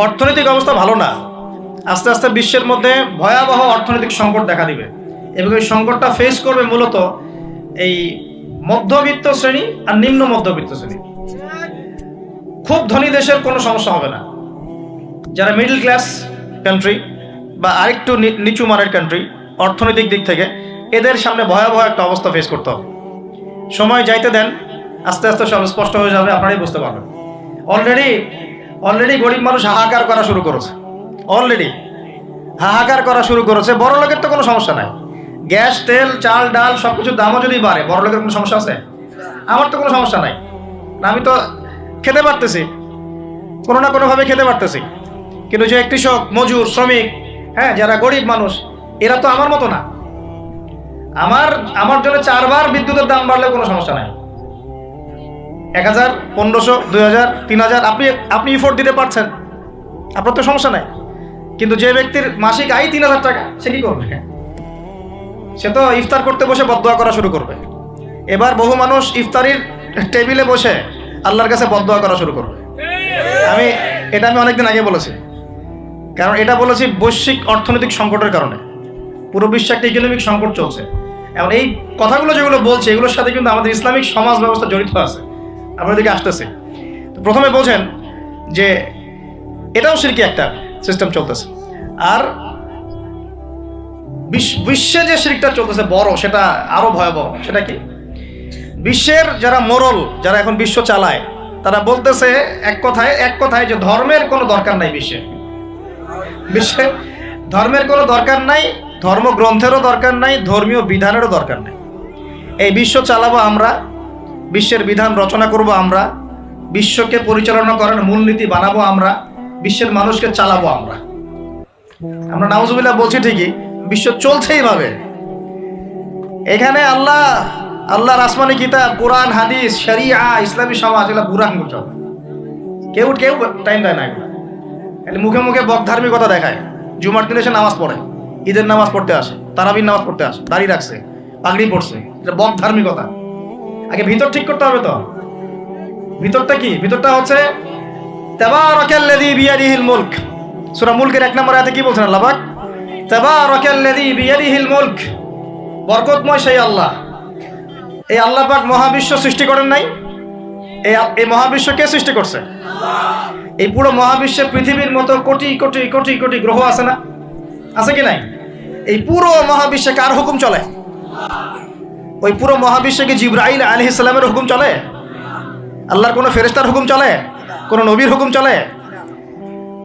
অর্থনৈতিক অবস্থা ভালো না, আস্তে আস্তে বিশ্বের মধ্যে ভয়াবহ অর্থনৈতিক সংকট দেখা দিবে এবং এই সংকটটা ফেস করবে মূলত এই মধ্যবিত্ত শ্রেণী আর নিম্ন মধ্যবিত্ত শ্রেণী। খুব ধনী দেশের কোনো সমস্যা হবে না, যারা মিডল ক্লাস কান্ট্রি বা আরেকটু নিচু মানের কান্ট্রি অর্থনৈতিক দিক থেকে, এদের সামনে ভয়াবহ একটা অবস্থা ফেস করতে হবে। সময় যাইতে দেন, আস্তে আস্তে সব স্পষ্ট হয়ে যাবে, আপনারাই বুঝতে পারবেন। অলরেডি গরিব মানুষ হাহাকার করা শুরু করেছে, বড় লোকের তো কোনো সমস্যা নাই। গ্যাস, তেল, চাল, ডাল সবকিছুর দামও যদি বাড়ে, বড় লোকের কোনো সমস্যা আছে? আমার তো কোনো সমস্যা নাই, আমি তো খেতে পারতেছি, কোনো না কোনোভাবে খেতে পারতেছি। কিন্তু যে কৃষক, মজুর, শ্রমিক, হ্যাঁ, যারা গরিব মানুষ, এরা তো আমার মতো না। আমার জন্য 4 বার বিদ্যুতের দাম বাড়লে কোনো সমস্যা নাই। 1000, 1500, 2000, 3000 আপনি ইফোর্ট দিতে পারছেন, আপনার তো সমস্যা নাই। কিন্তু যে ব্যক্তির মাসিক আয় 3000 টাকা, সে কি করবে? সে তো ইফতার করতে বসে বদদোয়া করা শুরু করবে। এবার বহু মানুষ ইফতারির টেবিলে বসে আল্লাহর কাছে বদদোয়া করা শুরু করবে। এটা আমি অনেকদিন আগে বলেছি, কারণ এটা বলেছি বৈশ্বিক অর্থনৈতিক সংকটের কারণে। পুরো বিশ্বে একটা ইকোনমিক সংকট চলছে। এবং এই কথাগুলো যেগুলো বলছে, এগুলোর সাথে কিন্তু আমাদের ইসলামিক সমাজ ব্যবস্থা জড়িত আছে। আপনার দিকে আসতেছে। প্রথমে বোঝেন যে এটাও শিরকি একটা সিস্টেম চলতেছে। আর বিশ্বে যে শিরকটা চলতেছে বড়, সেটা আরো ভয়াবহ। সেটা কি? বিশ্বের যারা মোরল, যারা এখন বিশ্ব চালায়, তারা বলতেছে এক কথায় যে ধর্মের কোনো দরকার নাই। বিশ্বে ধর্মের কোনো দরকার নাই, ধর্মগ্রন্থেরও দরকার নাই, ধর্মীয় বিধানেরও দরকার নাই। এই বিশ্ব চালাবো আমরা, বিশ্বের বিধান রচনা করব আমরা, বিশ্বকে পরিচালনা করার মূলনীতি বানাবো আমরা, বিশ্বের মানুষকে চালাবো আমরা। নাউজুবিল্লাহ বলছি ঠিকই, বিশ্ব চলছে এইভাবে। এখানে আল্লাহর আসমানি কিতাব, কোরআন, হাদিস, শরিয়া, ইসলামী সমাজ, এগুলো বুড়ান করছে। কেউ টাইম দেয় না। এগুলো মুখে মুখে বকধার্মিকতা দেখায়। জুমার দিনে এসে নামাজ পড়ে, ঈদের নামাজ পড়তে আসে, তারাবির নামাজ পড়তে আসে, দাড়ি রাখছে, পাগড়ি পড়ছে, এটা বকধার্মিকতা। আগে ভিতর ঠিক করতে হবে। তো ভিতরটা কি? ভিতরটা হচ্ছে তাবারাকাল্লাযী বিয়াদিহিল মুলক। সূরা মুলকের 1 নম্বর আয়াতে কি বলছেন আল্লাহ পাক? তাবারাকাল্লাযী বিয়াদিহিল মুলক, বরকতময় সেই আল্লাহ। এই আল্লাহ পাক মহাবিশ্ব সৃষ্টি করেন নাই? এই মহাবিশ্ব কে সৃষ্টি করছে? এই পুরো মহাবিশ্বে পৃথিবীর মতো কোটি কোটি কোটি কোটি গ্রহ আছে না? আছে কি নাই? এই পুরো মহাবিশ্বে কার হুকুম চলে? ওই পুরো মহাবিশ্বে কি জিবরাইল আলাইহিস সালামের হুকুম চলে? আল্লাহর কোনো ফেরেশতার হুকুম চলে? কোনো নবীর হুকুম চলে?